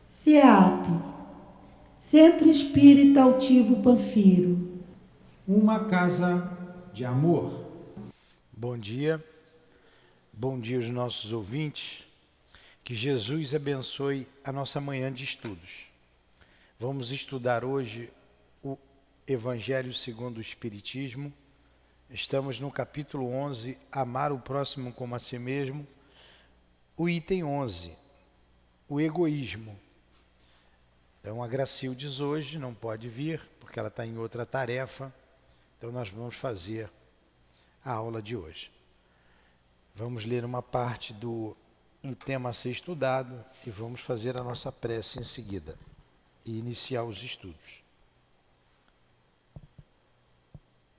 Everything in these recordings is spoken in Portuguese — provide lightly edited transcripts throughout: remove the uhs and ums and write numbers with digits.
CEAP, Centro Espírita Altivo Panfiro. Uma casa de amor. Bom dia aos nossos ouvintes, que Jesus abençoe a nossa manhã de estudos. Vamos estudar hoje o Evangelho segundo o Espiritismo. Estamos no capítulo 11, Amar o próximo como a si mesmo. O item 11, o egoísmo. Então a Gracildes hoje não pode vir, porque ela está em outra tarefa. Então nós vamos fazer a aula de hoje. Vamos ler uma parte do tema a ser estudado e vamos fazer a nossa prece em seguida e iniciar os estudos.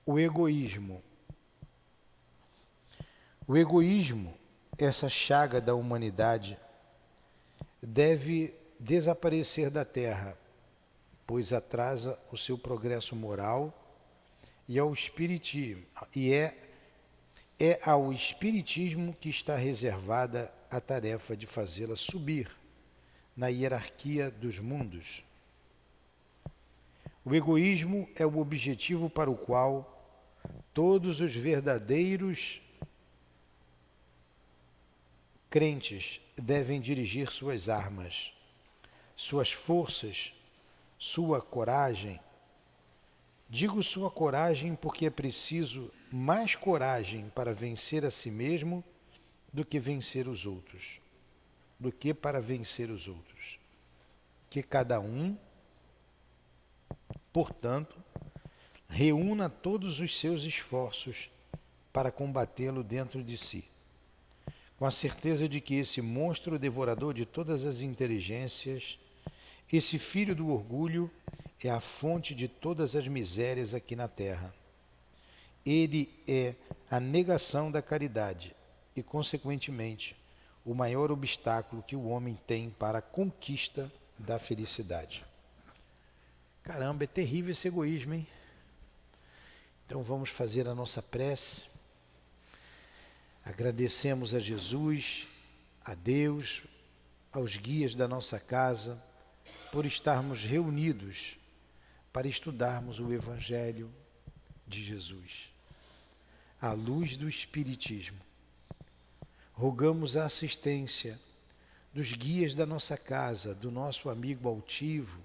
O egoísmo. O egoísmo, essa chaga da humanidade, deve desaparecer da Terra, pois atrasa o seu progresso moral e ao espiritismo, é ao espiritismo que está reservada a tarefa de fazê-la subir na hierarquia dos mundos. O egoísmo é o objetivo para o qual todos os verdadeiros crentes devem dirigir suas armas, suas forças, sua coragem. Digo sua coragem porque é preciso mais coragem para vencer a si mesmo do que vencer os outros, Que cada um, portanto, reúna todos os seus esforços para combatê-lo dentro de si, com a certeza de que esse monstro devorador de todas as inteligências, esse filho do orgulho, é a fonte de todas as misérias aqui na Terra. Ele é a negação da caridade e, consequentemente, o maior obstáculo que o homem tem para a conquista da felicidade. Caramba, é terrível esse egoísmo, hein? Então vamos fazer a nossa prece. Agradecemos a Jesus, a Deus, aos guias da nossa casa, por estarmos reunidos para estudarmos o Evangelho de Jesus, à luz do Espiritismo. Rogamos a assistência dos guias da nossa casa, do nosso amigo altivo,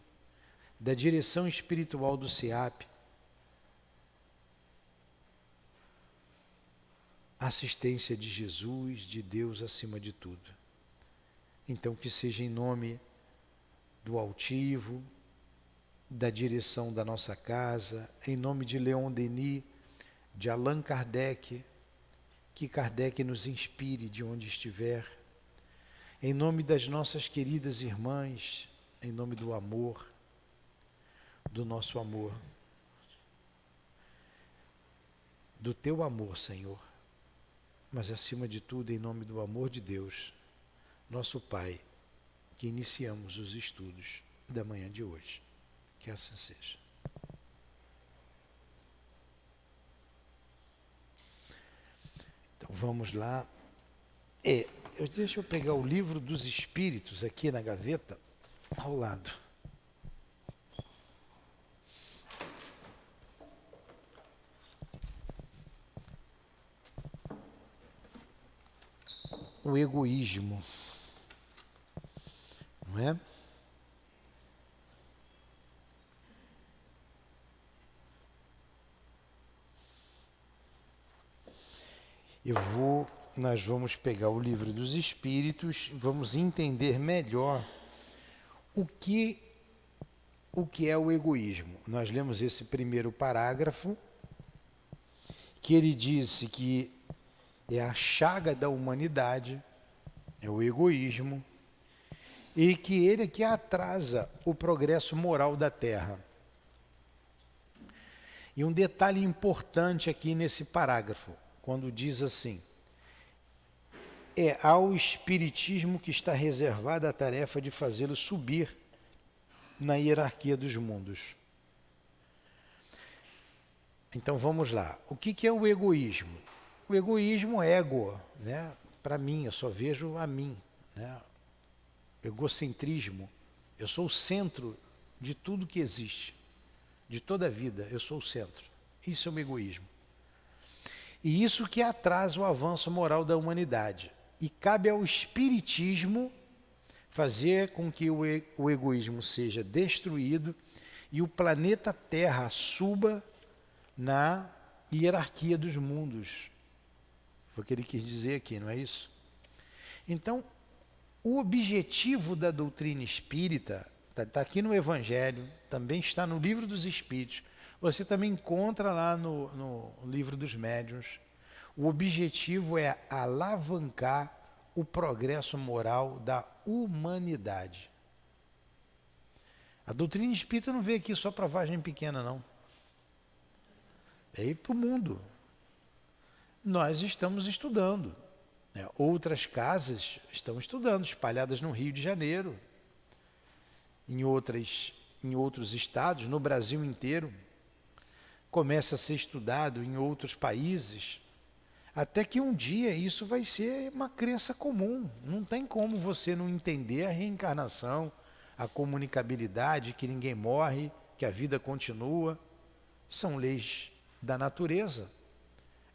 da direção espiritual do CEAP, assistência de Jesus, de Deus acima de tudo. Então que seja em nome do altivo, da direção da nossa casa, em nome de Leon Denis, de Allan Kardec, que Kardec nos inspire de onde estiver, em nome das nossas queridas irmãs, em nome do amor, do nosso amor, do teu amor, Senhor, mas acima de tudo em nome do amor de Deus, nosso Pai, que iniciamos os estudos da manhã de hoje. Que assim seja. Então vamos lá. Deixa eu pegar o livro dos Espíritos aqui na gaveta, ao lado. O egoísmo, não é? Nós vamos pegar o livro dos Espíritos, vamos entender melhor o que é o egoísmo. Nós lemos esse primeiro parágrafo, que ele disse que é a chaga da humanidade, é o egoísmo, e que ele é que atrasa o progresso moral da Terra. E um detalhe importante aqui nesse parágrafo, quando diz assim: é ao espiritismo que está reservada a tarefa de fazê-lo subir na hierarquia dos mundos. Então vamos lá. O que é o egoísmo? O egoísmo é ego, né? Para mim, eu só vejo a mim, né? Egocentrismo Eu sou o centro de tudo que existe, de toda a vida, eu sou o centro. Isso é o egoísmo. E isso que atrasa o avanço moral da humanidade. E cabe ao espiritismo fazer com que o egoísmo seja destruído e o planeta Terra suba na hierarquia dos mundos. Foi o que ele quis dizer aqui, não é isso? Então, o objetivo da doutrina espírita está aqui no Evangelho, também está no Livro dos Espíritos, você também encontra lá no Livro dos Médiuns. O objetivo é alavancar o progresso moral da humanidade. A doutrina espírita não veio aqui só para Vargem Pequena, não. Veio para o mundo. Nós estamos estudando. Outras casas estão estudando, espalhadas no Rio de Janeiro, em outros estados, no Brasil inteiro. Começa a ser estudado em outros países, até que um dia isso vai ser uma crença comum. Não tem como você não entender a reencarnação, a comunicabilidade, que ninguém morre, que a vida continua. São leis da natureza.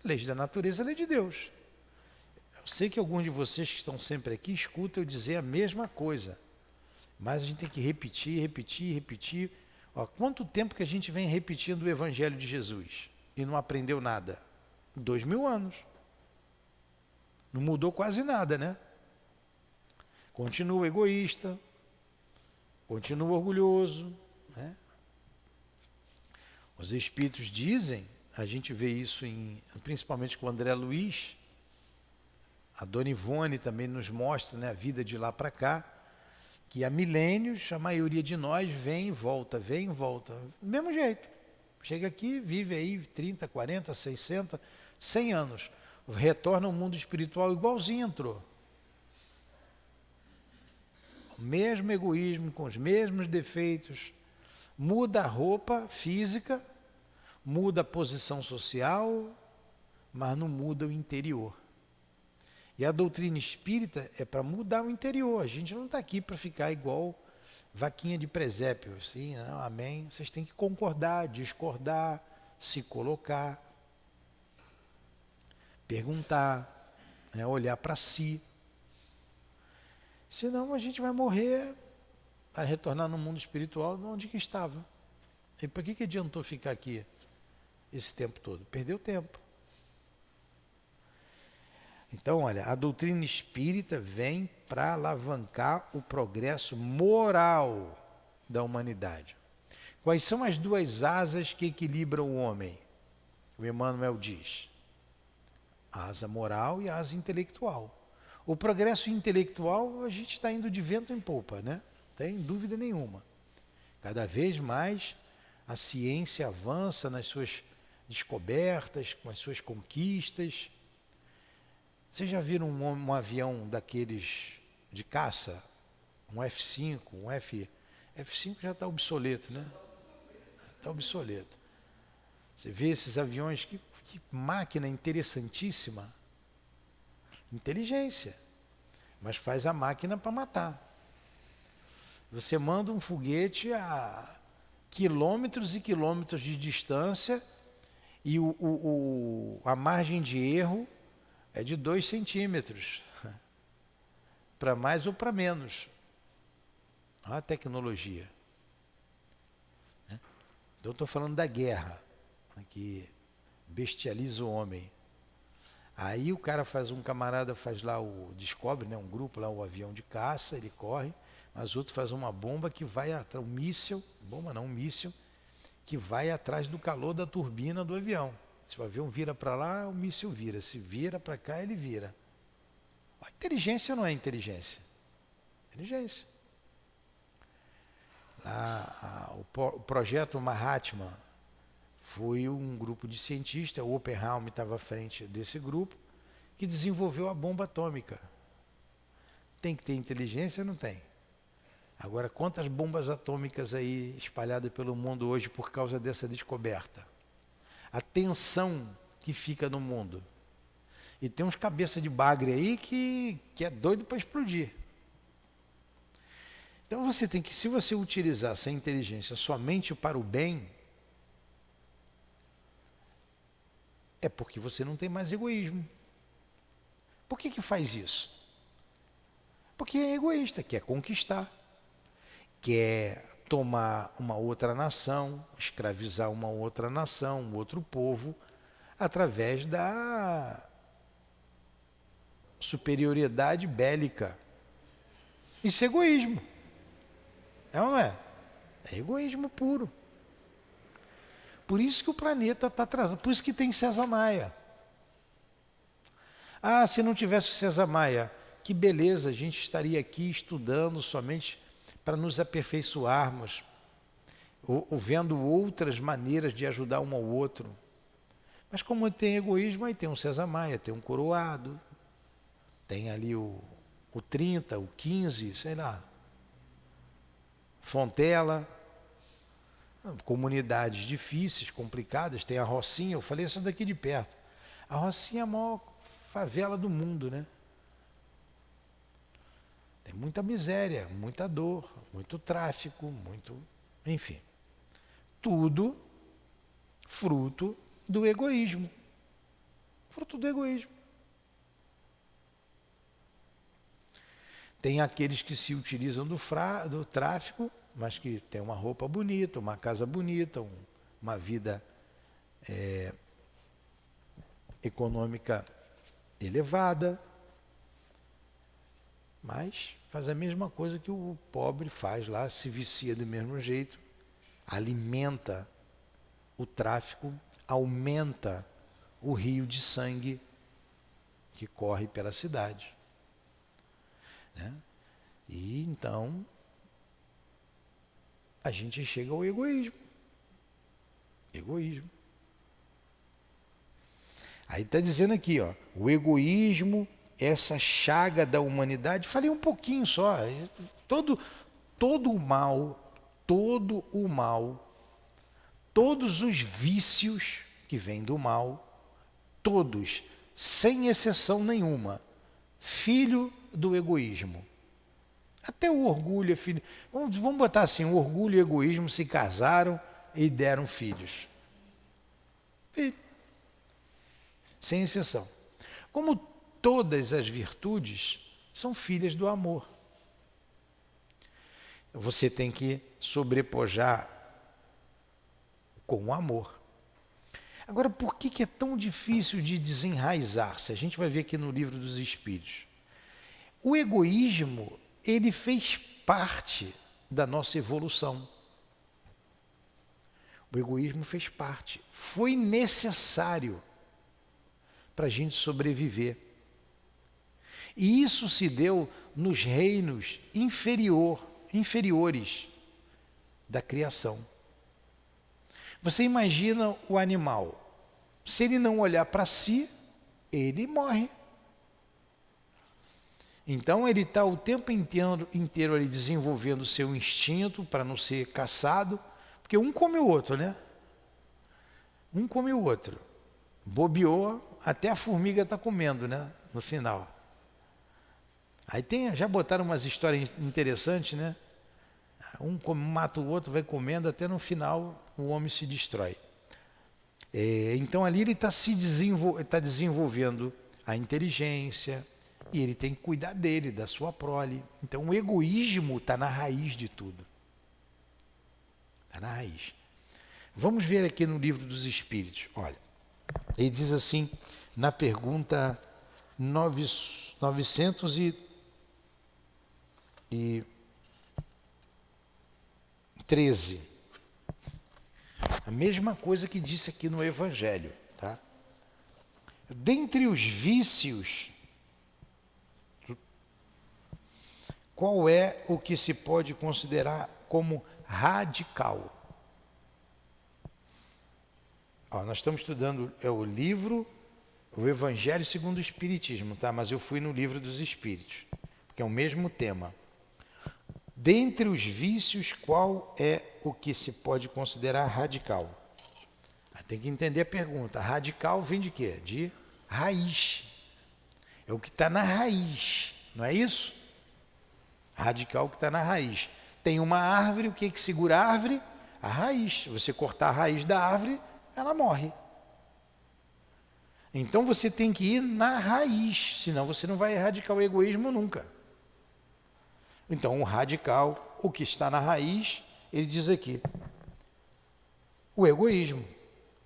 Leis da natureza é lei de Deus. Eu sei que alguns de vocês que estão sempre aqui escutam eu dizer a mesma coisa, mas a gente tem que repetir, repetir, repetir. Quanto tempo que a gente vem repetindo o Evangelho de Jesus e não aprendeu nada? 2000 anos. Não mudou quase nada, né? Continua egoísta, continua orgulhoso, né? Os Espíritos dizem, a gente vê isso principalmente com o André Luiz, a Dona Ivone também nos mostra, né, a vida de lá para cá, que há milênios a maioria de nós vem e volta, do mesmo jeito. Chega aqui, vive aí 30, 40, 60, 100 anos. Retorna ao mundo espiritual igualzinho entrou. O mesmo egoísmo, com os mesmos defeitos. Muda a roupa física, muda a posição social, mas não muda o interior. E a doutrina espírita é para mudar o interior. A gente não está aqui para ficar igual vaquinha de presépio, assim, não, amém. Vocês têm que concordar, discordar, se colocar, perguntar, né, olhar para si. Senão a gente vai morrer, vai retornar no mundo espiritual de onde que estava. E por que adiantou ficar aqui esse tempo todo? Perdeu tempo. Então, olha, a doutrina espírita vem para alavancar o progresso moral da humanidade. Quais são as duas asas que equilibram o homem? O Emmanuel diz: a asa moral e a asa intelectual. O progresso intelectual, a gente está indo de vento em popa, né? Não tem dúvida nenhuma. Cada vez mais a ciência avança nas suas descobertas, com as suas conquistas. Vocês já viram um avião daqueles de caça? Um F-5, F-5 já está obsoleto, né? Está obsoleto. Você vê esses aviões, que máquina interessantíssima. Inteligência. Mas faz a máquina para matar. Você manda um foguete a quilômetros e quilômetros de distância e a margem de erro é de 2 centímetros, para mais ou para menos. Olha a tecnologia. Então, estou falando da guerra, que bestializa o homem. Aí o cara faz lá, descobre, né, um grupo lá, o avião de caça, ele corre, mas outro faz uma bomba que vai atrás, um míssil que vai atrás do calor da turbina do avião. Se o avião vira para lá, o míssil vira. Se vira para cá, ele vira. A inteligência não é inteligência. Inteligência. O projeto Mahatma foi um grupo de cientistas, o Oppenheimer estava à frente desse grupo, que desenvolveu a bomba atômica. Tem que ter inteligência ou não tem? Agora, quantas bombas atômicas aí espalhadas pelo mundo hoje por causa dessa descoberta? A tensão que fica no mundo. E tem uns cabeça de bagre aí que é doido para explodir. Então você tem que, se você utilizar essa inteligência somente para o bem, é porque você não tem mais egoísmo. Por que faz isso? Porque é egoísta, quer conquistar, quer tomar uma outra nação, escravizar uma outra nação, um outro povo, através da superioridade bélica. Isso é egoísmo. É ou não é? É egoísmo puro. Por isso que o planeta está atrasado. Por isso que tem César Maia. Ah, se não tivesse o César Maia, que beleza, a gente estaria aqui estudando somente para nos aperfeiçoarmos, ou vendo outras maneiras de ajudar um ao outro. Mas como tem egoísmo, aí tem um César Maia, tem um Coroado, tem ali o 30, o 15, sei lá, Fontela, comunidades difíceis, complicadas, tem a Rocinha, eu falei essa daqui de perto. A Rocinha é a maior favela do mundo, né? Tem muita miséria, muita dor, muito tráfico, enfim. Tudo fruto do egoísmo. Fruto do egoísmo. Tem aqueles que se utilizam do tráfico, mas que tem uma roupa bonita, uma casa bonita, uma vida econômica elevada, mas faz a mesma coisa que o pobre faz lá, se vicia do mesmo jeito, alimenta o tráfico, aumenta o rio de sangue que corre pela cidade. Né? E então a gente chega ao egoísmo. Egoísmo. Aí está dizendo aqui, ó, o egoísmo, essa chaga da humanidade, falei um pouquinho só, todo o mal, todos os vícios que vêm do mal, todos, sem exceção nenhuma, filho do egoísmo. Até o orgulho é filho. Vamos botar assim, o orgulho e o egoísmo se casaram e deram filhos. Filho. Sem exceção. Como todas as virtudes são filhas do amor. Você tem que sobrepujar com o amor. Agora, por que é tão difícil de desenraizar-se? A gente vai ver aqui no Livro dos Espíritos. O egoísmo, ele fez parte da nossa evolução. O egoísmo fez parte. Foi necessário para a gente sobreviver. E isso se deu nos reinos inferiores da criação. Você imagina o animal, se ele não olhar para si, ele morre. Então ele está o tempo inteiro ali desenvolvendo o seu instinto para não ser caçado, porque um come o outro, né? Um come o outro. Bobeou, até a formiga está comendo, né? No final. Aí já botaram umas histórias interessantes, né? Um mata o outro, vai comendo, até no final o homem se destrói. Então ali ele está desenvolvendo a inteligência e ele tem que cuidar dele, da sua prole. Então o egoísmo está na raiz de tudo. Está na raiz. Vamos ver aqui no Livro dos Espíritos. Olha, ele diz assim, na pergunta 913, a mesma coisa que disse aqui no Evangelho, tá? Dentre os vícios, qual é o que se pode considerar como radical? Nós estamos estudando o Evangelho segundo o Espiritismo, tá? Mas eu fui no Livro dos Espíritos, porque é o mesmo tema. Dentre os vícios, qual é o que se pode considerar radical? Tem que entender a pergunta. Radical vem de quê? De raiz. É o que está na raiz, não é isso? Radical que está na raiz. Tem uma árvore, o que segura a árvore? A raiz. Se você cortar a raiz da árvore, ela morre. Então você tem que ir na raiz, senão você não vai erradicar o egoísmo nunca. Então o radical, o que está na raiz, ele diz aqui, o egoísmo.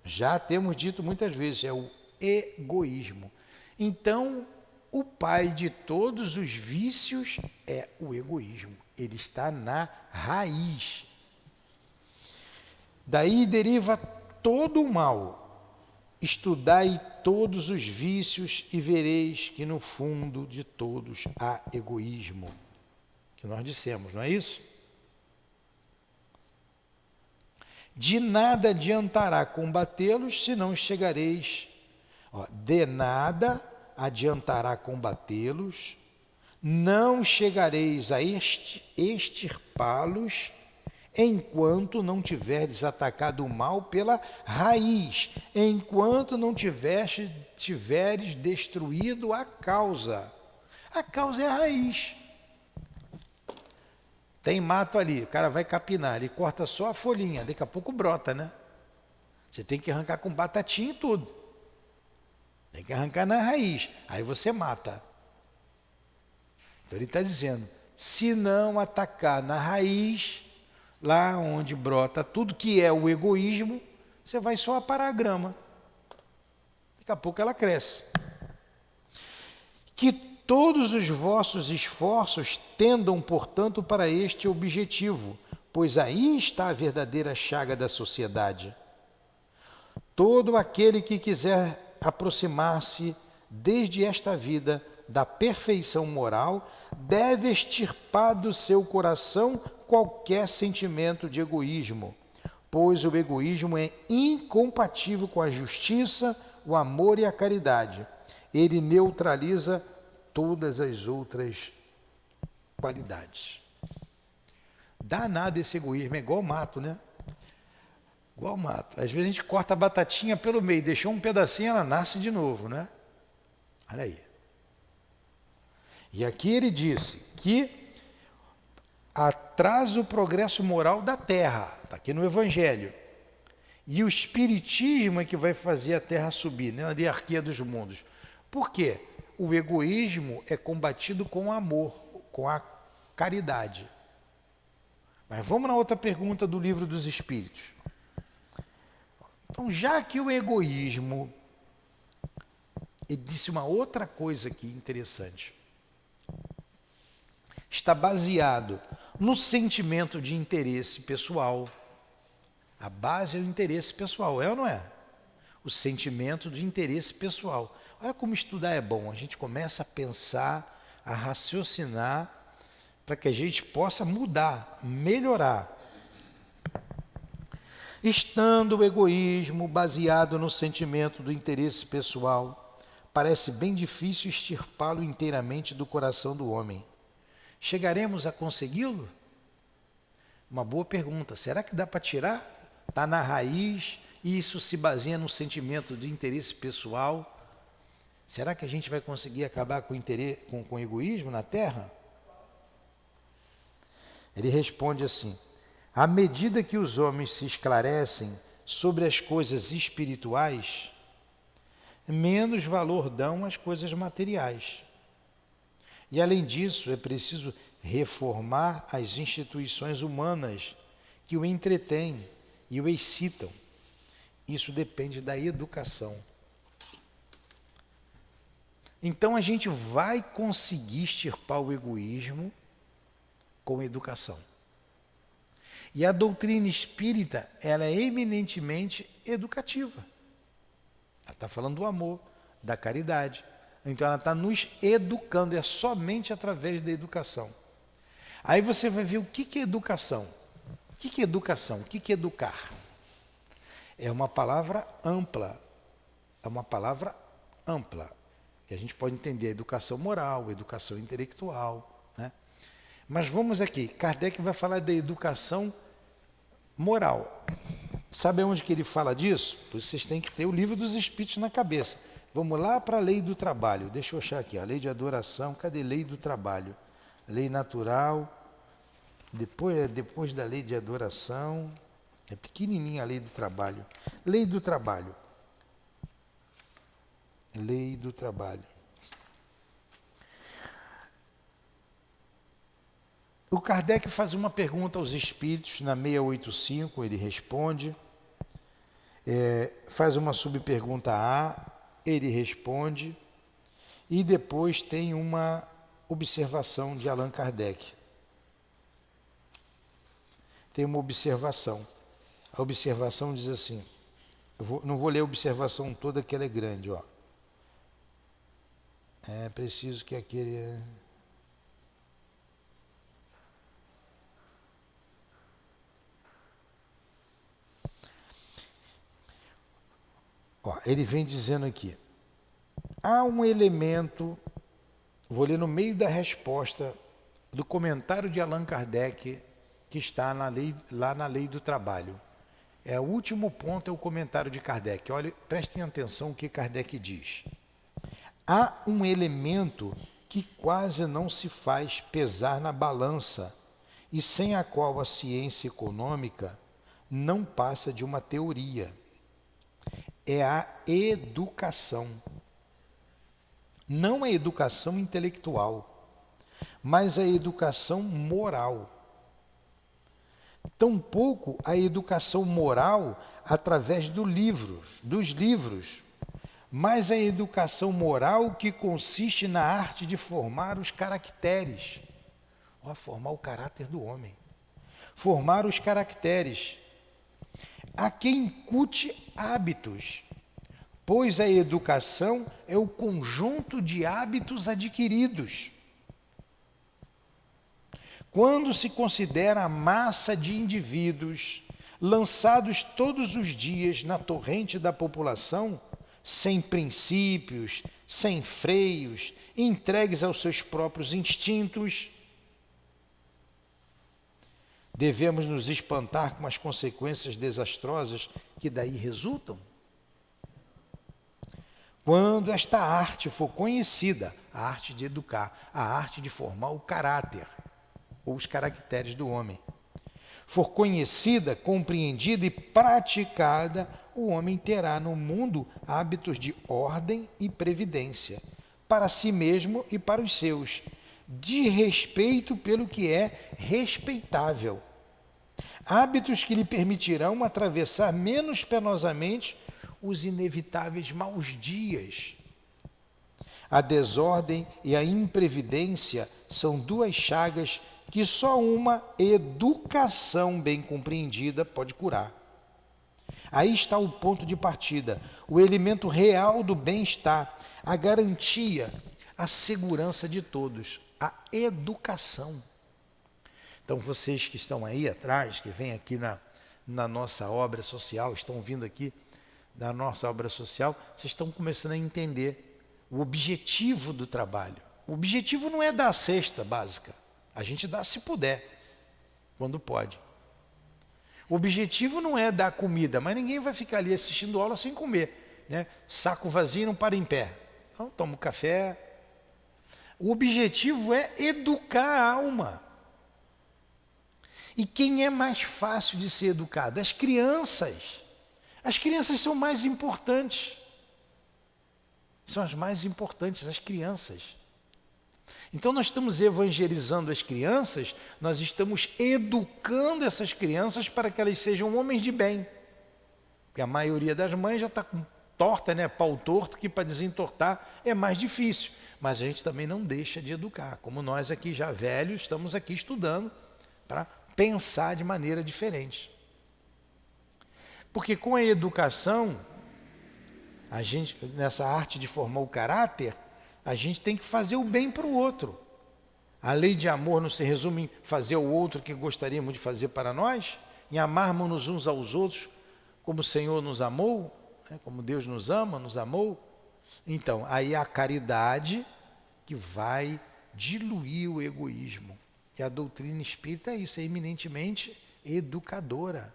Já temos dito muitas vezes, é o egoísmo. Então, o pai de todos os vícios é o egoísmo. Ele está na raiz. Daí deriva todo o mal. Estudai todos os vícios e vereis que no fundo de todos há egoísmo. Que nós dissemos, não é isso? De nada adiantará combatê-los, se não chegareis. De nada adiantará combatê-los, não chegareis a extirpá-los, enquanto não tiverdes atacado o mal pela raiz, enquanto não tiveres destruído a causa. A causa é a raiz. Tem mato ali, o cara vai capinar, ele corta só a folhinha, daqui a pouco brota, né? Você tem que arrancar com batatinha e tudo. Tem que arrancar na raiz, aí você mata. Então ele está dizendo, se não atacar na raiz, lá onde brota tudo que é o egoísmo, você vai só aparar a grama. Daqui a pouco ela cresce. Que todos os vossos esforços tendam, portanto, para este objetivo, pois aí está a verdadeira chaga da sociedade. Todo aquele que quiser aproximar-se desde esta vida da perfeição moral deve extirpar do seu coração qualquer sentimento de egoísmo, pois o egoísmo é incompatível com a justiça, o amor e a caridade. Ele neutraliza todas as outras qualidades. Danado esse egoísmo, é igual mato, né? Igual mato. Às vezes a gente corta a batatinha pelo meio, deixou um pedacinho, ela nasce de novo, né? Olha aí. E aqui ele disse que atrasa o progresso moral da terra, está aqui no Evangelho. E o Espiritismo é que vai fazer a terra subir, né? Na hierarquia dos mundos. Por quê? O egoísmo é combatido com o amor, com a caridade. Mas vamos na outra pergunta do Livro dos Espíritos. Então, já que o egoísmo, ele disse uma outra coisa aqui interessante, está baseado no sentimento de interesse pessoal. A base é o interesse pessoal, é ou não é? O sentimento de interesse pessoal. Olha como estudar é bom, a gente começa a pensar, a raciocinar, para que a gente possa mudar, melhorar. Estando o egoísmo baseado no sentimento do interesse pessoal, parece bem difícil extirpá-lo inteiramente do coração do homem. Chegaremos a consegui-lo? Uma boa pergunta. Será que dá para tirar? Está na raiz e isso se baseia no sentimento de interesse pessoal. Será que a gente vai conseguir acabar com o egoísmo na Terra? Ele responde assim, à medida que os homens se esclarecem sobre as coisas espirituais, menos valor dão às coisas materiais. E além disso, é preciso reformar as instituições humanas que o entretêm e o excitam. Isso depende da educação. Então a gente vai conseguir extirpar o egoísmo com educação. E a doutrina espírita, ela é eminentemente educativa. Ela está falando do amor, da caridade. Então ela está nos educando, é somente através da educação. Aí você vai ver o que é educação. O que é educação? O que é educar? É uma palavra ampla. É uma palavra ampla. E a gente pode entender educação moral, educação intelectual, né? Mas vamos aqui, Kardec vai falar da educação moral. Sabe onde que ele fala disso? Vocês têm que ter o Livro dos Espíritos na cabeça. Vamos lá para a lei do trabalho. Deixa eu achar aqui, a lei de adoração. Cadê a lei do trabalho? Lei natural Depois da lei de adoração, é pequenininha a lei do trabalho. Lei do trabalho. Lei do trabalho. O Kardec faz uma pergunta aos espíritos, na 685, ele responde. Faz uma subpergunta A, ele responde. E depois tem uma observação de Allan Kardec. Tem uma observação. A observação diz assim, não vou ler a observação toda, que ela é grande, ó. É preciso que aquele... Ó, ele vem dizendo aqui, há um elemento, vou ler no meio da resposta do comentário de Allan Kardec, que está lá na lei do trabalho. O último ponto é o comentário de Kardec. Olha, prestem atenção o que Kardec diz. Há um elemento que quase não se faz pesar na balança e sem a qual a ciência econômica não passa de uma teoria. É a educação. Não a educação intelectual, mas a educação moral. Tampouco a educação moral através dos livros, mas a educação moral que consiste na arte de formar os caracteres. Formar o caráter do homem. Formar os caracteres. A quem incute hábitos, pois a educação é o conjunto de hábitos adquiridos. Quando se considera a massa de indivíduos lançados todos os dias na torrente da população, sem princípios, sem freios, entregues aos seus próprios instintos, devemos nos espantar com as consequências desastrosas que daí resultam? Quando esta arte for conhecida, a arte de educar, a arte de formar o caráter, ou os caracteres do homem, for conhecida, compreendida e praticada, o homem terá no mundo hábitos de ordem e previdência, para si mesmo e para os seus, de respeito pelo que é respeitável. Hábitos que lhe permitirão atravessar menos penosamente os inevitáveis maus dias. A desordem e a imprevidência são duas chagas que só uma educação bem compreendida pode curar. Aí está o ponto de partida, o elemento real do bem-estar, a garantia, a segurança de todos, a educação. Então vocês que estão aí atrás, que vêm aqui na nossa obra social, estão vindo aqui da nossa obra social, vocês estão começando a entender o objetivo do trabalho. O objetivo não é dar a cesta básica, a gente dá se puder, quando pode. O objetivo não é dar comida, mas ninguém vai ficar ali assistindo aula sem comer, né? Saco vazio não para em pé. Então toma um café. O objetivo é educar a alma. E quem é mais fácil de ser educado? As crianças. As crianças são mais importantes. São as mais importantes, as crianças. Então nós estamos evangelizando as crianças, nós estamos educando essas crianças para que elas sejam homens de bem. Porque a maioria das mães já está com torta, né? Pau torto, que para desentortar é mais difícil. Mas a gente também não deixa de educar. Como nós aqui já velhos, estamos aqui estudando para pensar de maneira diferente. Porque com a educação, a gente, nessa arte de formar o caráter, a gente tem que fazer o bem para o outro. A lei de amor não se resume em fazer ao outro o que gostaríamos de fazer para nós, em amarmos-nos uns aos outros como o Senhor nos amou, né? Como Deus nos ama, nos amou. Então, aí a caridade que vai diluir o egoísmo. E a doutrina espírita é isso, é eminentemente educadora.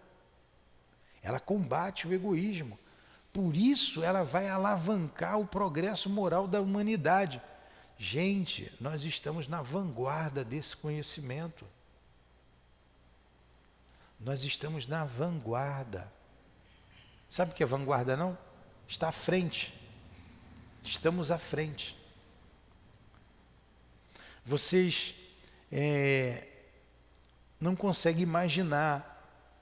Ela combate o egoísmo. Por isso ela vai alavancar o progresso moral da humanidade. Gente, nós estamos na vanguarda desse conhecimento. Nós estamos na vanguarda. Sabe o que é vanguarda, não? Está à frente. Estamos à frente. Vocês não conseguem imaginar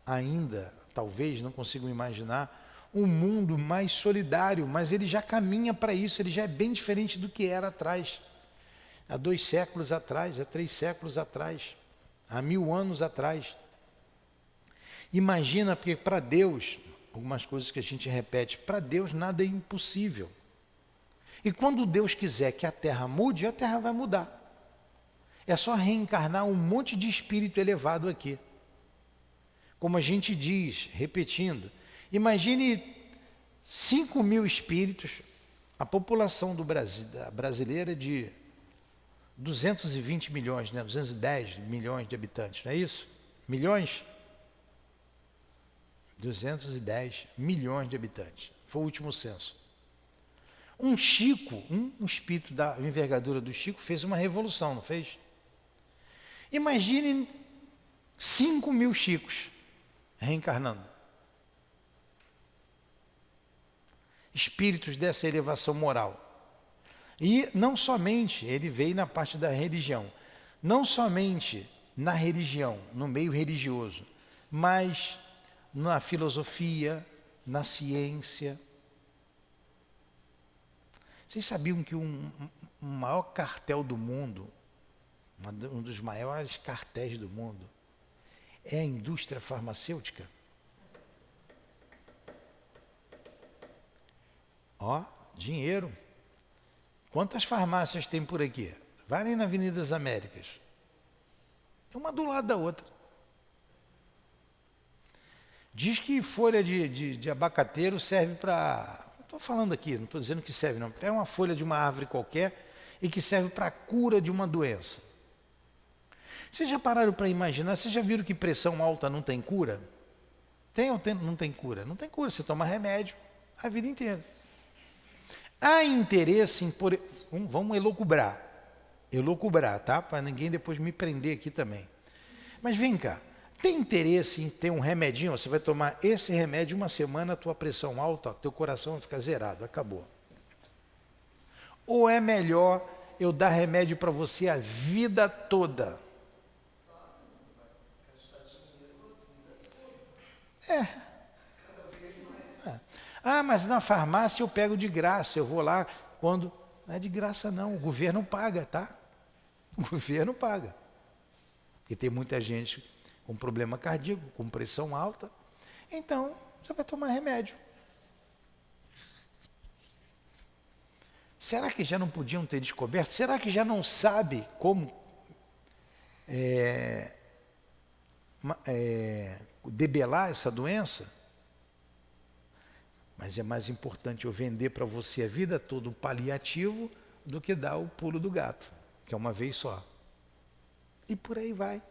ainda, talvez não consigam imaginar, um mundo mais solidário, mas ele já caminha para isso, ele já é bem diferente do que era atrás. Há 2 séculos atrás, há 3 séculos atrás, há 1000 anos atrás. Imagina, porque para Deus, algumas coisas que a gente repete, para Deus nada é impossível. E quando Deus quiser que a Terra mude, a Terra vai mudar. É só reencarnar um monte de espírito elevado aqui. Como a gente diz, repetindo, imagine 5.000 espíritos, a população do Brasil, brasileira de 220 milhões, né? 210 milhões de habitantes, não é isso? Milhões? 210 milhões de habitantes. Foi o último censo. Um Chico, um espírito da envergadura do Chico fez uma revolução, não fez? Imagine 5.000 Chicos reencarnando. Espíritos dessa elevação moral. E não somente, ele veio na parte da religião, não somente na religião, no meio religioso, mas na filosofia, na ciência. Vocês sabiam que o maior cartel do mundo, um dos maiores cartéis do mundo, é a indústria farmacêutica? Ó, dinheiro. Quantas farmácias tem por aqui? Vai ali na Avenida das Américas. É uma do lado da outra. Diz que folha de abacateiro serve para... Não estou falando aqui, não estou dizendo que serve não. É uma folha de uma árvore qualquer e que serve para a cura de uma doença. Vocês já pararam para imaginar? Vocês já viram que pressão alta não tem cura? Tem ou não tem cura? Não tem cura, você toma remédio a vida inteira. Há interesse em... Vamos elocubrar, tá? Para ninguém depois me prender aqui também. Mas vem cá, tem interesse em ter um remedinho? Você vai tomar esse remédio 1 semana, a tua pressão alta, teu coração vai ficar zerado, acabou. Ou é melhor eu dar remédio para você a vida toda? Ah, mas na farmácia eu pego de graça, eu vou lá quando... Não é de graça não, o governo paga, tá? O governo paga. Porque tem muita gente com problema cardíaco, com pressão alta. Então, você vai tomar remédio. Será que já não podiam ter descoberto? Será que já não sabe como debelar essa doença? Mas é mais importante eu vender para você a vida toda um paliativo do que dar o pulo do gato, que é uma vez só. E por aí vai.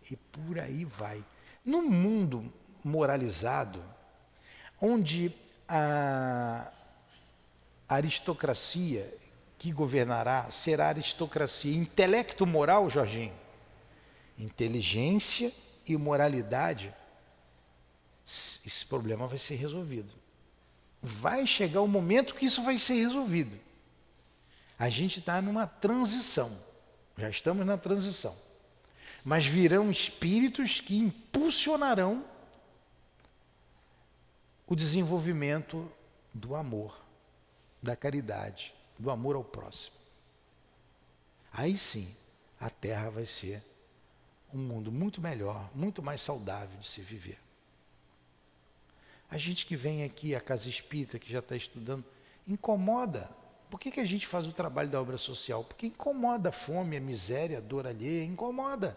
E por aí vai. Num mundo moralizado, onde a aristocracia que governará será a aristocracia intelecto-moral, Jorginho, inteligência e moralidade, esse problema vai ser resolvido. Vai chegar o momento que isso vai ser resolvido. A gente está numa transição. Já estamos na transição. Mas virão espíritos que impulsionarão o desenvolvimento do amor, da caridade, do amor ao próximo. Aí sim, a Terra vai ser um mundo muito melhor, muito mais saudável de se viver. A gente que vem aqui, a Casa Espírita, que já está estudando, incomoda. Por que a gente faz o trabalho da obra social? Porque incomoda a fome, a miséria, a dor alheia, incomoda.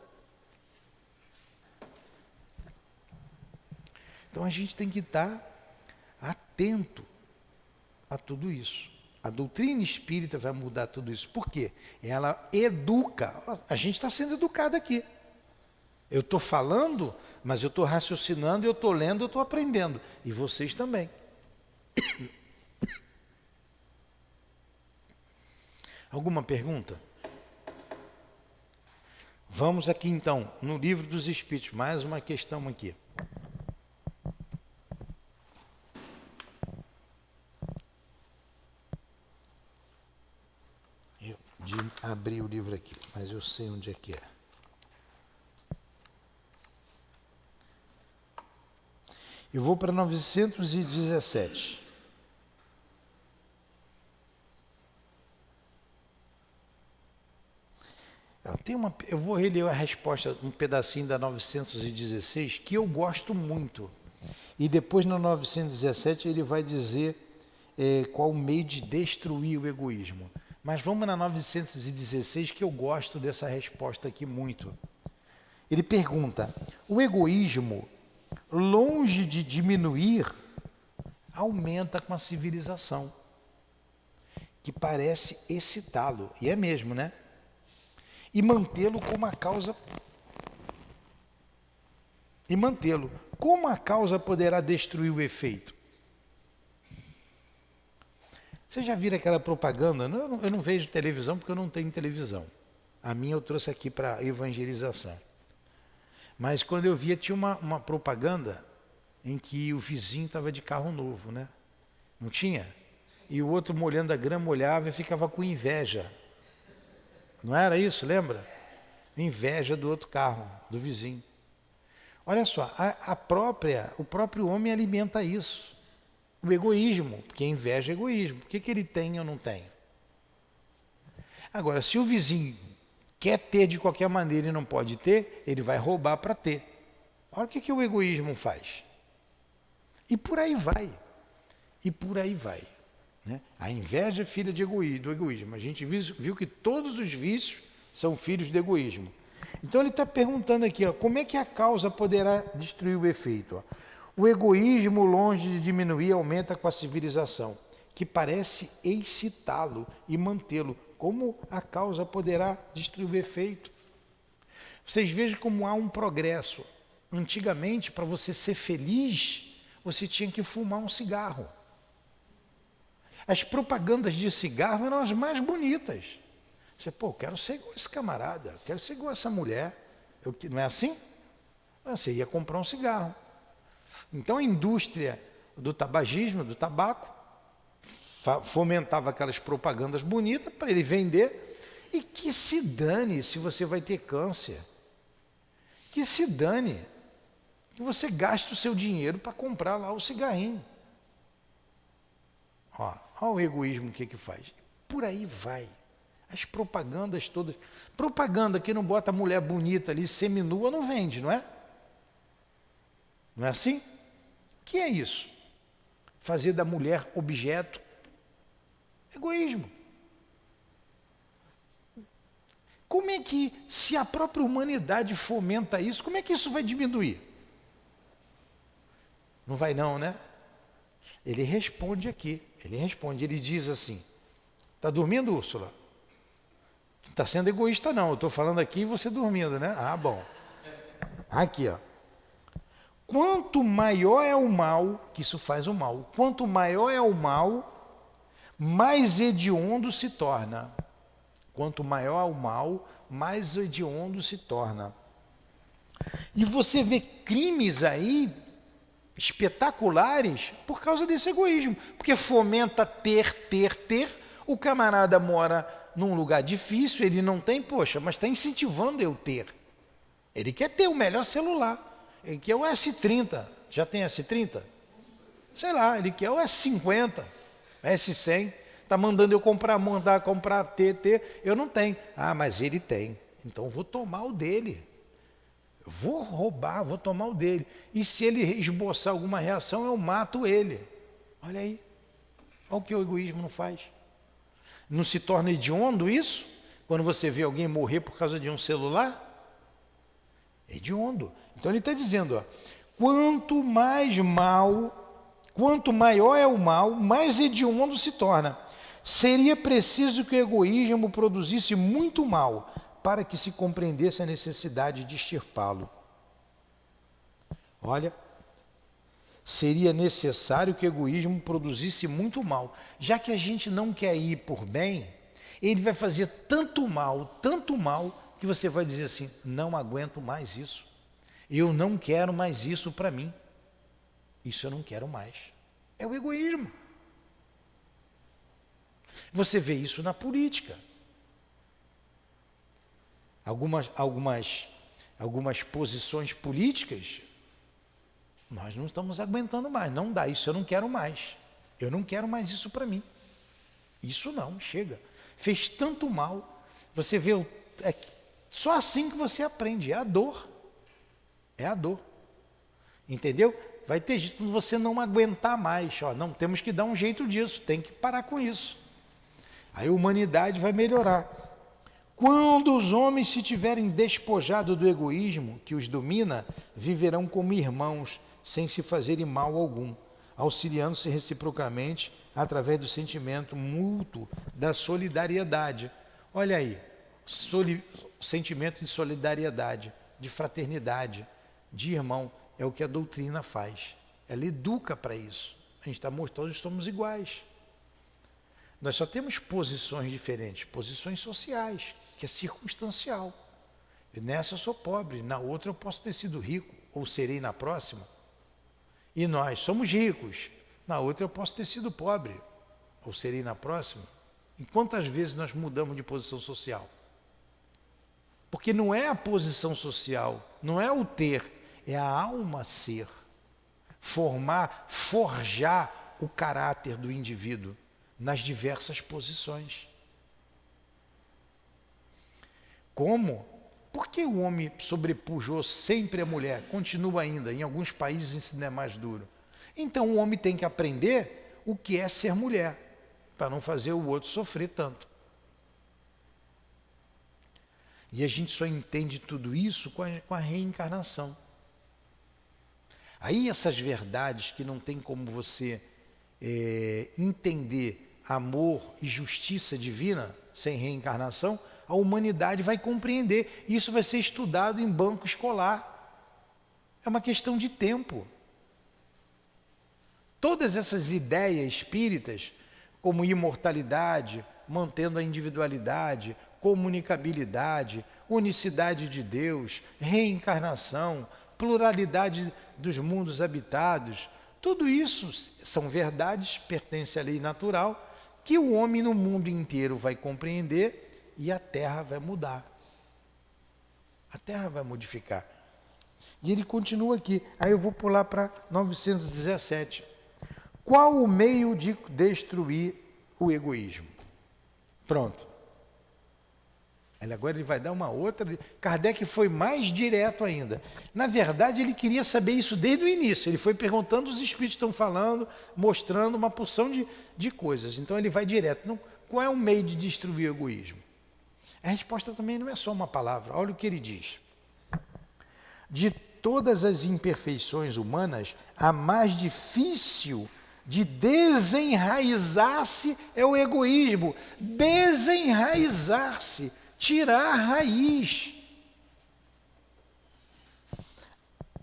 Então a gente tem que estar atento a tudo isso. A doutrina espírita vai mudar tudo isso. Por quê? Ela educa. A gente está sendo educado aqui. Eu estou falando, mas eu estou raciocinando, eu estou lendo, eu estou aprendendo. E vocês também. Alguma pergunta? Vamos aqui então, no Livro dos Espíritos, mais uma questão aqui. De abrir o livro aqui, mas eu sei onde é que é. Eu vou para 917. Eu vou reler a resposta, um pedacinho da 916, que eu gosto muito. E depois na 917 ele vai dizer qual o meio de destruir o egoísmo. Mas vamos na 916, que eu gosto dessa resposta aqui muito. Ele pergunta: o egoísmo, longe de diminuir, aumenta com a civilização, que parece excitá-lo, e é mesmo, né? E mantê-lo como a causa. Como a causa poderá destruir o efeito? Vocês já viram aquela propaganda? Eu não vejo televisão porque eu não tenho televisão. A minha eu trouxe aqui para evangelização. Mas quando eu via, tinha uma propaganda em que o vizinho estava de carro novo, né? Não tinha? E o outro, molhando a grama, olhava e ficava com inveja. Não era isso, lembra? Inveja do outro carro, do vizinho. Olha só, o próprio homem alimenta isso. O egoísmo, porque inveja é egoísmo. Por que ele tem e eu não tenho? Agora, se o vizinho quer ter de qualquer maneira e não pode ter, ele vai roubar para ter. Olha o que o egoísmo faz. E por aí vai. Né? A inveja é filha do egoísmo. A gente viu que todos os vícios são filhos do egoísmo. Então ele está perguntando aqui, como é que a causa poderá destruir o efeito? O egoísmo, longe de diminuir, aumenta com a civilização, que parece excitá-lo e mantê-lo. Como a causa poderá destruir o efeito? Vocês vejam como há um progresso. Antigamente, para você ser feliz, você tinha que fumar um cigarro. As propagandas de cigarro eram as mais bonitas. Você, quero ser igual esse camarada, quero ser igual essa mulher. Não é assim? Você ia comprar um cigarro. Então a indústria do tabagismo, do tabaco, fomentava aquelas propagandas bonitas para ele vender, e que se dane se você vai ter câncer. Que se dane que você gasta o seu dinheiro para comprar lá o cigarrinho. Olha o egoísmo que faz. Por aí vai. As propagandas todas. Propaganda que não bota a mulher bonita ali, seminua, não vende, não é? Não é assim? O que é isso? Fazer da mulher objeto. Egoísmo. Como é que, se a própria humanidade fomenta isso, como é que isso vai diminuir? Não vai não, né? Ele responde aqui. Ele diz assim: está dormindo, Úrsula? Não está sendo egoísta não, eu estou falando aqui e você dormindo, né? Ah, bom. Aqui, ó. Quanto maior é o mal, que isso faz o mal, quanto maior é o mal, mais hediondo se torna. Quanto maior é o mal, mais hediondo se torna. E você vê crimes aí espetaculares por causa desse egoísmo, porque fomenta ter. O camarada mora num lugar difícil, ele não tem, mas está incentivando eu ter. Ele quer ter o melhor celular, ele quer o S30, já tem S30? Sei lá, ele quer o S50, S100, está mandando eu mandar comprar, ter, eu não tenho. Ah, mas ele tem, então eu vou tomar o dele. Vou roubar, vou tomar o dele. E se ele esboçar alguma reação, eu mato ele. Olha aí. Olha o que o egoísmo não faz. Não se torna hediondo isso? Quando você vê alguém morrer por causa de um celular? É hediondo. Então ele está dizendo, quanto maior é o mal, mais hediondo se torna. Seria preciso que o egoísmo produzisse muito mal, para que se compreendesse a necessidade de extirpá-lo. Olha, seria necessário que o egoísmo produzisse muito mal. Já que a gente não quer ir por bem, ele vai fazer tanto mal, que você vai dizer assim: não aguento mais isso, eu não quero mais isso para mim, isso eu não quero mais. É o egoísmo. Você vê isso na política. Algumas posições políticas, nós não estamos aguentando mais, não dá, isso eu não quero mais. Eu não quero mais isso para mim. Isso não, chega. Fez tanto mal. Você vê, só assim que você aprende, é a dor. É a dor. Entendeu? Vai ter jeito de você não aguentar mais. Ó, não, temos que dar um jeito disso, tem que parar com isso. Aí a humanidade vai melhorar. Quando os homens se tiverem despojado do egoísmo que os domina, viverão como irmãos, sem se fazerem mal algum, auxiliando-se reciprocamente através do sentimento mútuo da solidariedade. Olha aí, sentimento de solidariedade, de fraternidade, de irmão, é o que a doutrina faz. Ela educa para isso. A gente está mostrando que somos iguais. Nós só temos posições diferentes, posições sociais, que é circunstancial. E nessa eu sou pobre, na outra eu posso ter sido rico, ou serei na próxima. E nós somos ricos, na outra eu posso ter sido pobre, ou serei na próxima. E quantas vezes nós mudamos de posição social? Porque não é a posição social, não é o ter, é a alma ser. Forjar o caráter do indivíduo nas diversas posições. Como? Por que o homem sobrepujou sempre a mulher? Continua ainda, em alguns países isso ainda é mais duro. Então o homem tem que aprender o que é ser mulher, para não fazer o outro sofrer tanto. E a gente só entende tudo isso com a reencarnação. Aí essas verdades que não tem como você entender amor e justiça divina sem reencarnação, a humanidade vai compreender. Isso vai ser estudado em banco escolar. É uma questão de tempo. Todas essas ideias espíritas, como imortalidade, mantendo a individualidade, comunicabilidade, unicidade de Deus, reencarnação, pluralidade dos mundos habitados, tudo isso são verdades, pertencem à lei natural, que o homem no mundo inteiro vai compreender e a Terra vai mudar. A Terra vai modificar. E ele continua aqui. Aí eu vou pular para 917. Qual o meio de destruir o egoísmo? Pronto. Agora ele vai dar uma outra. Kardec foi mais direto ainda. Na verdade, ele queria saber isso desde o início. Ele foi perguntando, os espíritos estão falando, mostrando uma porção de coisas. Então ele vai direto. Não, qual é o meio de destruir o egoísmo? A resposta também não é só uma palavra. Olha o que ele diz. De todas as imperfeições humanas, a mais difícil de desenraizar-se é o egoísmo. Desenraizar-se. Tirar a raiz.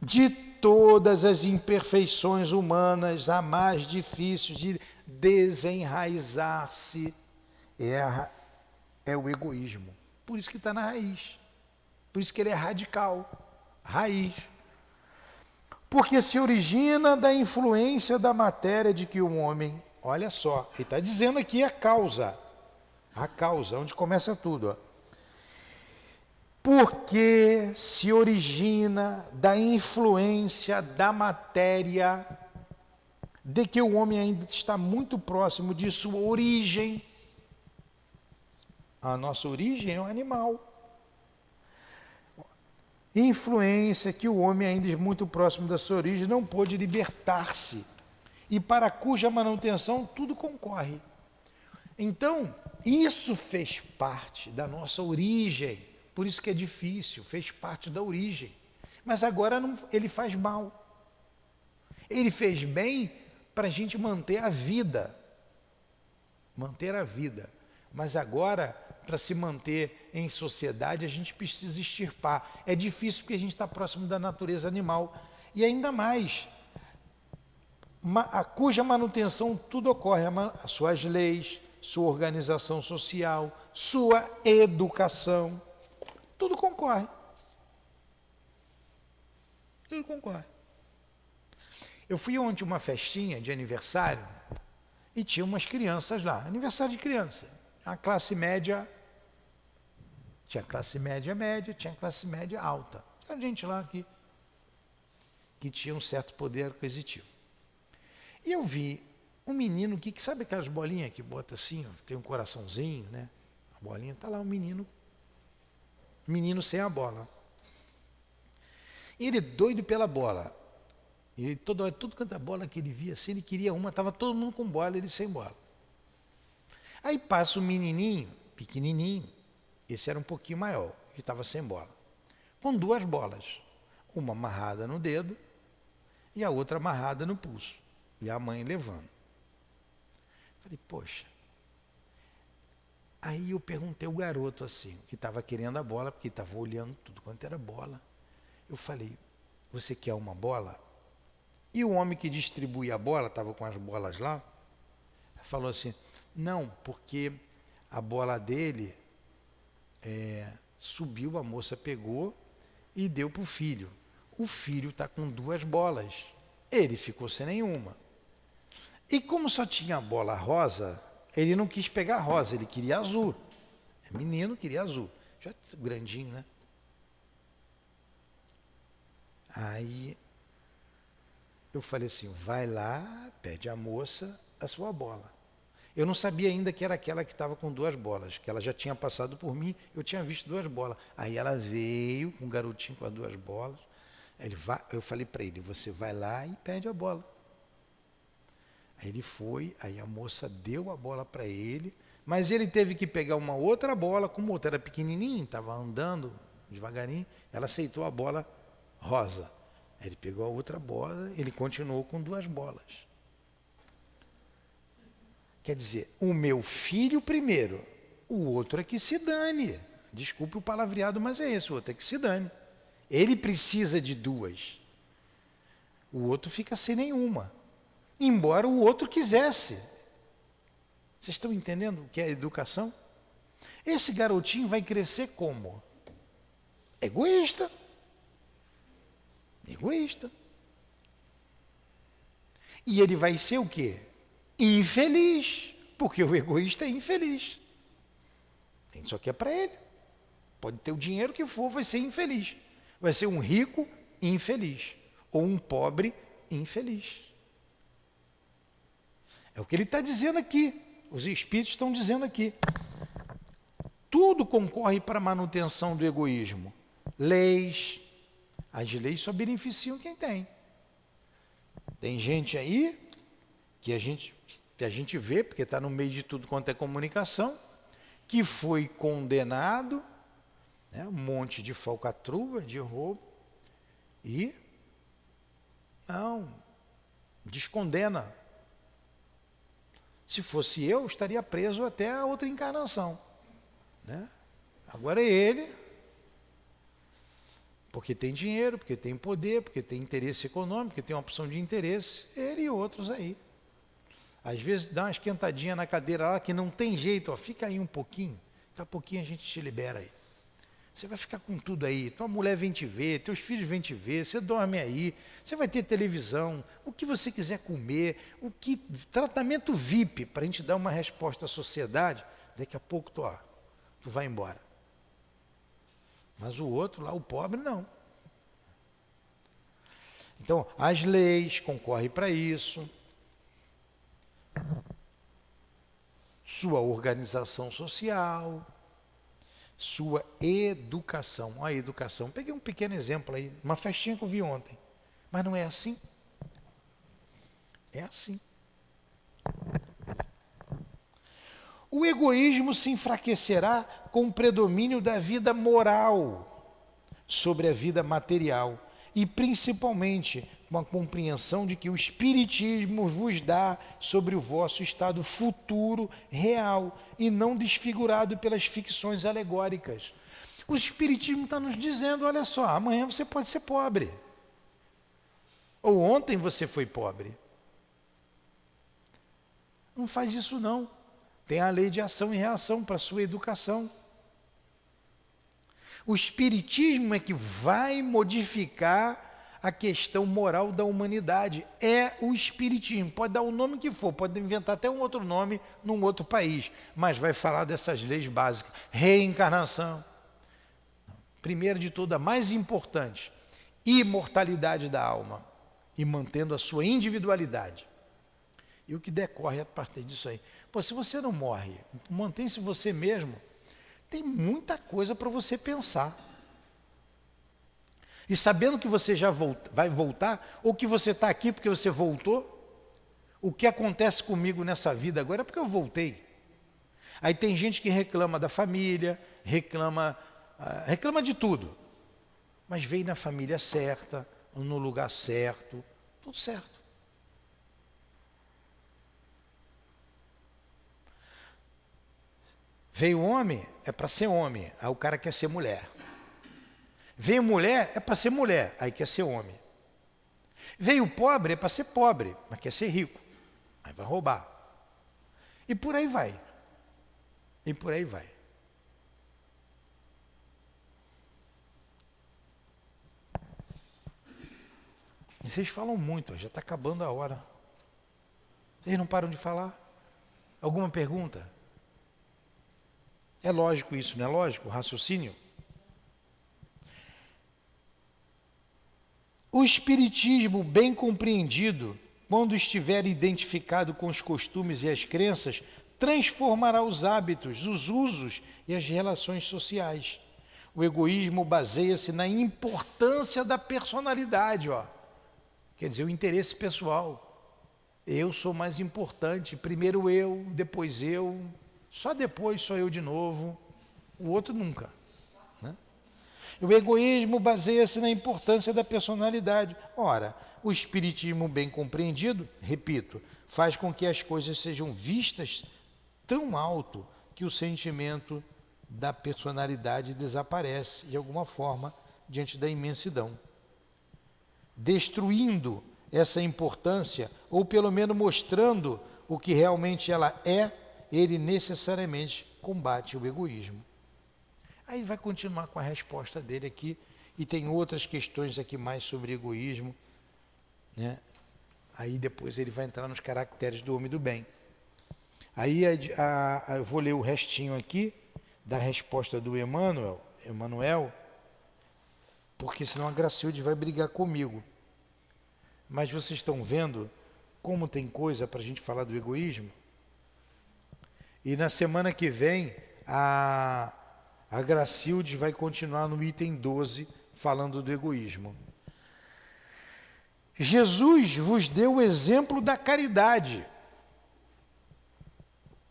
De todas as imperfeições humanas, a mais difícil de desenraizar-se é o egoísmo. Por isso que está na raiz. Por isso que ele é radical. Raiz. Porque se origina da influência da matéria de que o homem, olha só, ele está dizendo aqui a causa, onde começa tudo, ó. Porque se origina da influência da matéria, de que o homem ainda está muito próximo de sua origem. A nossa origem é um animal. Influência que o homem ainda é muito próximo da sua origem, não pôde libertar-se, e para cuja manutenção tudo concorre. Então, isso fez parte da nossa origem. Por isso que é difícil, fez parte da origem. Mas agora ele faz mal. Ele fez bem para a gente manter a vida. Manter a vida. Mas agora, para se manter em sociedade, a gente precisa extirpar. É difícil porque a gente está próximo da natureza animal. E ainda mais, cuja manutenção tudo ocorre. As suas leis, sua organização social, sua educação. Tudo concorre. Tudo concorre. Eu fui ontem a uma festinha de aniversário e tinha umas crianças lá, aniversário de criança, a classe média, tinha classe média média, tinha classe média alta. Tinha gente lá que tinha um certo poder aquisitivo. E eu vi um menino que sabe aquelas bolinhas que bota assim, ó, tem um coraçãozinho, né? A bolinha, tá lá um menino sem a bola. E ele doido pela bola. E toda hora, tudo quanto a bola que ele via assim, ele queria uma, estava todo mundo com bola, ele sem bola. Aí passa um menininho, pequenininho, esse era um pouquinho maior, que estava sem bola, com 2 bolas, uma amarrada no dedo e a outra amarrada no pulso, e a mãe levando. Falei, poxa. Aí eu perguntei ao garoto assim, que estava querendo a bola, porque estava olhando tudo quanto era bola. Eu falei, você quer uma bola? E o homem que distribuía a bola, estava com as bolas lá, falou assim, não, porque a bola dele subiu, a moça pegou e deu para o filho. O filho está com 2 bolas, ele ficou sem nenhuma. E como só tinha a bola rosa, ele não quis pegar rosa, ele queria azul. Menino queria azul, já grandinho, né? Aí eu falei assim, vai lá, pede à moça a sua bola. Eu não sabia ainda que era aquela que estava com 2 bolas, que ela já tinha passado por mim, eu tinha visto 2 bolas. Aí ela veio com um garotinho com as 2 bolas. Eu falei para ele, você vai lá e pede a bola. Aí ele foi, aí a moça deu a bola para ele, mas ele teve que pegar uma outra bola, como o outro era pequenininho, estava andando devagarinho, ela aceitou a bola rosa. Aí ele pegou a outra bola, ele continuou com 2 bolas. Quer dizer, o meu filho primeiro, o outro é que se dane. Desculpe o palavreado, mas é esse, o outro é que se dane. Ele precisa de 2. O outro fica sem nenhuma. Embora o outro quisesse. Vocês estão entendendo o que é educação? Esse garotinho vai crescer como? Egoísta. Egoísta. E ele vai ser o quê? Infeliz. Porque o egoísta é infeliz. Tem só que é para ele. Pode ter o dinheiro que for, vai ser infeliz. Vai ser um rico infeliz. Ou um pobre infeliz. É o que ele está dizendo aqui. Os espíritos estão dizendo aqui. Tudo concorre para a manutenção do egoísmo. Leis. As leis só beneficiam quem tem. Tem gente aí que a gente vê, porque está no meio de tudo quanto é comunicação, que foi condenado, né, um monte de falcatrua, de roubo, e não, descondena. Se fosse eu, estaria preso até a outra encarnação. Né? Agora é ele, porque tem dinheiro, porque tem poder, porque tem interesse econômico, porque tem uma opção de interesse, ele e outros aí. Às vezes dá uma esquentadinha na cadeira lá que não tem jeito, ó, fica aí um pouquinho, daqui a pouquinho a gente te libera aí. Você vai ficar com tudo aí, tua mulher vem te ver, teus filhos vêm te ver, você dorme aí, você vai ter televisão, o que você quiser comer, tratamento VIP, para a gente dar uma resposta à sociedade, daqui a pouco tu vai embora. Mas o outro lá, o pobre, não. Então, as leis concorrem para isso. Sua organização social, sua educação. Olha a educação. Peguei um pequeno exemplo aí, uma festinha que eu vi ontem. Mas não é assim? É assim. O egoísmo se enfraquecerá com o predomínio da vida moral sobre a vida material e principalmente com a compreensão de que o Espiritismo vos dá sobre o vosso estado futuro real e não desfigurado pelas ficções alegóricas. O Espiritismo está nos dizendo, olha só, amanhã você pode ser pobre. Ou ontem você foi pobre. Não faz isso não. Tem a lei de ação e reação para a sua educação. O espiritismo é que vai modificar a questão moral da humanidade. É o espiritismo. Pode dar o nome que for, pode inventar até um outro nome num outro país, mas vai falar dessas leis básicas. Reencarnação. Primeiro de tudo, a mais importante, imortalidade da alma e mantendo a sua individualidade. E o que decorre a partir disso aí. Pô, se você não morre, mantém-se você mesmo, tem muita coisa para você pensar. E sabendo que você já vai voltar, ou que você está aqui porque você voltou, o que acontece comigo nessa vida agora é porque eu voltei. Aí tem gente que reclama da família, reclama de tudo, mas veio na família certa, no lugar certo, tudo certo. Veio homem, é para ser homem, aí o cara quer ser mulher. Veio mulher, é para ser mulher, aí quer ser homem. Veio pobre, é para ser pobre, mas quer ser rico, aí vai roubar. E por aí vai. E por aí vai. E vocês falam muito, já está acabando a hora. Vocês não param de falar? Alguma pergunta? É lógico isso, não é lógico? O raciocínio? O espiritismo bem compreendido, quando estiver identificado com os costumes e as crenças, transformará os hábitos, os usos e as relações sociais. O egoísmo baseia-se na importância da personalidade, ó. Quer dizer, o interesse pessoal. Eu sou mais importante, primeiro eu, depois eu, só depois sou eu de novo, o outro nunca. O egoísmo baseia-se na importância da personalidade. Ora, o espiritismo bem compreendido, repito, faz com que as coisas sejam vistas tão alto que o sentimento da personalidade desaparece de alguma forma diante da imensidão. Destruindo essa importância, ou pelo menos mostrando o que realmente ela é, ele necessariamente combate o egoísmo. Aí vai continuar com a resposta dele aqui, e tem outras questões aqui mais sobre egoísmo, né? Aí depois ele vai entrar nos caracteres do homem do bem. Aí eu vou ler o restinho aqui da resposta do Emmanuel, porque senão a Gracilde vai brigar comigo. Mas vocês estão vendo como tem coisa para a gente falar do egoísmo? E na semana que vem, a Gracilde vai continuar no item 12, falando do egoísmo. Jesus vos deu o exemplo da caridade.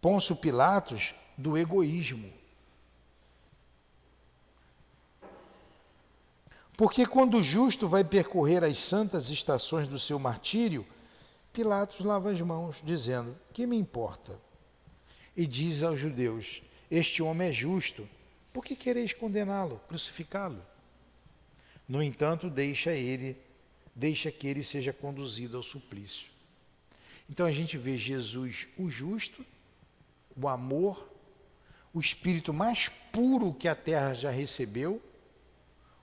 Pôncio Pilatos, do egoísmo. Porque quando o justo vai percorrer as santas estações do seu martírio, Pilatos lava as mãos, dizendo: que me importa? E diz aos judeus: este homem é justo, por que quereis condená-lo, crucificá-lo? No entanto, deixa que ele seja conduzido ao suplício. Então a gente vê Jesus, o justo, o amor, o espírito mais puro que a terra já recebeu,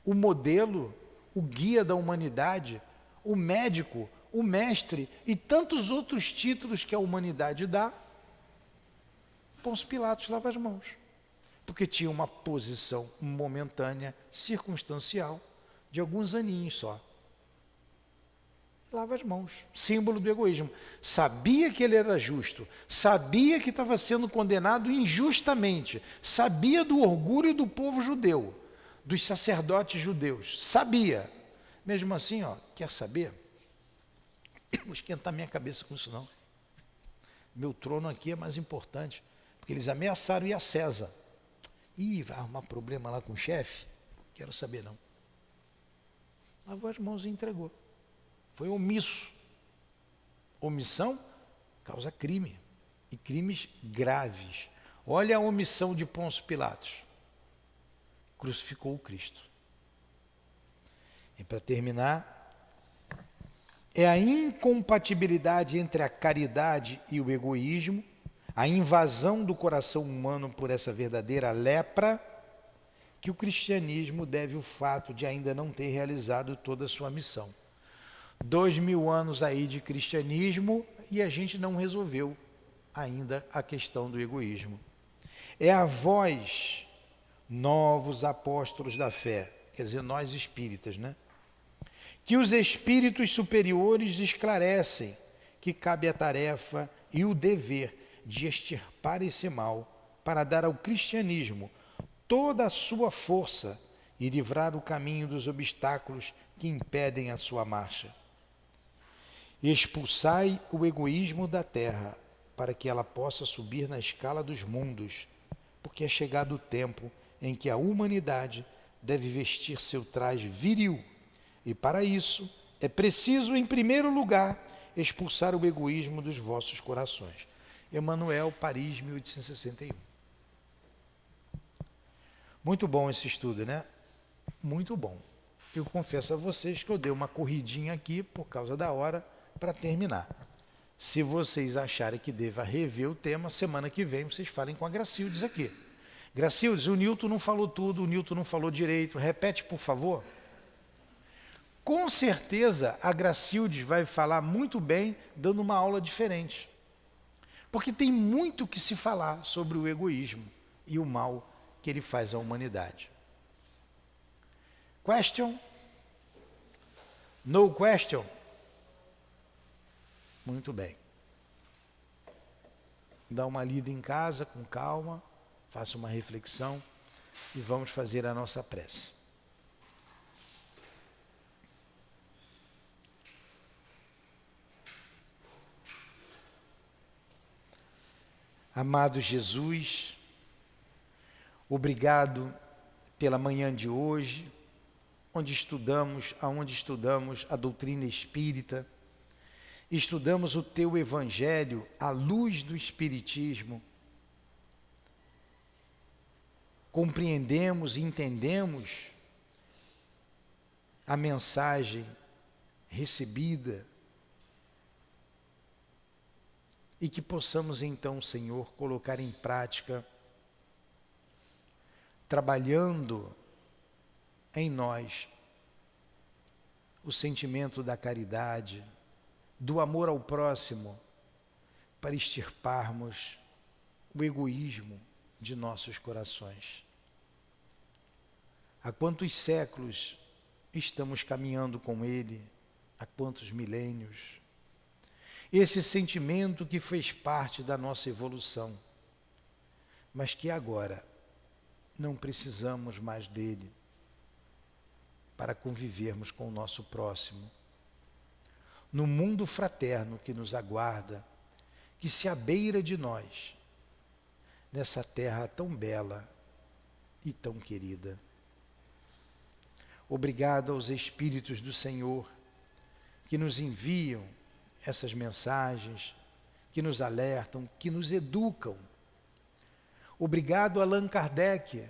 o modelo, o guia da humanidade, o médico, o mestre e tantos outros títulos que a humanidade dá. Pôncio Pilatos lava as mãos, porque tinha uma posição momentânea, circunstancial, de alguns aninhos só. Lava as mãos, símbolo do egoísmo. Sabia que ele era justo, sabia que estava sendo condenado injustamente, sabia do orgulho do povo judeu, dos sacerdotes judeus, sabia. Mesmo assim, quer saber? Não vou esquentar minha cabeça com isso não. Meu trono aqui é mais importante, porque eles ameaçaram ir a César. Ih, vai arrumar problema lá com o chefe? Quero saber não. Lavou as mãos e entregou. Foi omisso. Omissão causa crime, e crimes graves. Olha a omissão de Pôncio Pilatos. Crucificou o Cristo. E para terminar, é a incompatibilidade entre a caridade e o egoísmo, a invasão do coração humano por essa verdadeira lepra, que o cristianismo deve o fato de ainda não ter realizado toda a sua missão. 2000 anos aí de cristianismo e a gente não resolveu ainda a questão do egoísmo. É a vós, novos apóstolos da fé, quer dizer, nós espíritas, né? Que os espíritos superiores esclarecem que cabe a tarefa e o dever de extirpar esse mal para dar ao cristianismo toda a sua força e livrar o caminho dos obstáculos que impedem a sua marcha. Expulsai o egoísmo da terra, para que ela possa subir na escala dos mundos, porque é chegado o tempo em que a humanidade deve vestir seu traje viril, e para isso é preciso, em primeiro lugar, expulsar o egoísmo dos vossos corações. Emmanuel, Paris, 1861. Muito bom esse estudo, né? Muito bom. Eu confesso a vocês que eu dei uma corridinha aqui por causa da hora para terminar. Se vocês acharem que deva rever o tema, semana que vem vocês falem com a Gracildes aqui. Gracildes, o Nilton não falou tudo, o Nilton não falou direito. Repete, por favor. Com certeza a Gracildes vai falar muito bem, dando uma aula diferente. Porque tem muito que se falar sobre o egoísmo e o mal que ele faz à humanidade. Question? No question? Muito bem. Dá uma lida em casa com calma, faça uma reflexão e vamos fazer a nossa prece. Amado Jesus, obrigado pela manhã de hoje, aonde estudamos a doutrina espírita, estudamos o teu evangelho à luz do espiritismo, compreendemos e entendemos a mensagem recebida e que possamos então, Senhor, colocar em prática, trabalhando em nós o sentimento da caridade, do amor ao próximo, para extirparmos o egoísmo de nossos corações. Há quantos séculos estamos caminhando com ele? Há quantos milênios? Esse sentimento que fez parte da nossa evolução, mas que agora não precisamos mais dele para convivermos com o nosso próximo. No mundo fraterno que nos aguarda, que se abeira de nós, nessa terra tão bela e tão querida. Obrigado aos Espíritos do Senhor que nos enviam essas mensagens, que nos alertam, que nos educam. Obrigado a Allan Kardec,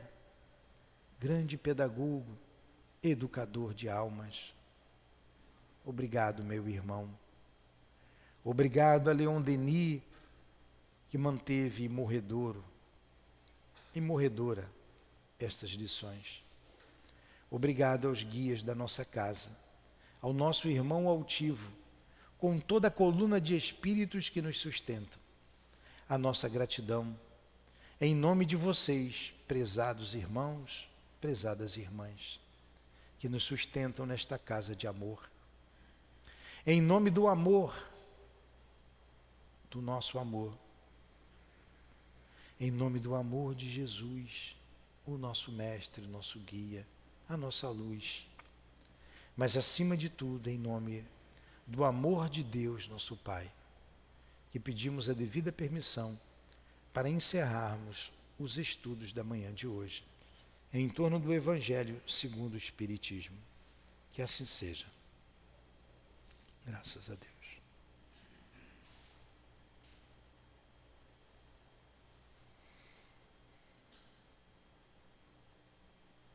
grande pedagogo, educador de almas. Obrigado, meu irmão. Obrigado a Leon Denis, que manteve imorredora estas lições. Obrigado aos guias da nossa casa, ao nosso irmão altivo, com toda a coluna de espíritos que nos sustentam. A nossa gratidão, em nome de vocês, prezados irmãos, prezadas irmãs, que nos sustentam nesta casa de amor. Em nome do amor, do nosso amor, em nome do amor de Jesus, o nosso mestre, o nosso guia, a nossa luz, mas acima de tudo, em nome do amor de Deus, nosso Pai, que pedimos a devida permissão para encerrarmos os estudos da manhã de hoje, em torno do Evangelho segundo o Espiritismo. Que assim seja. Graças a Deus.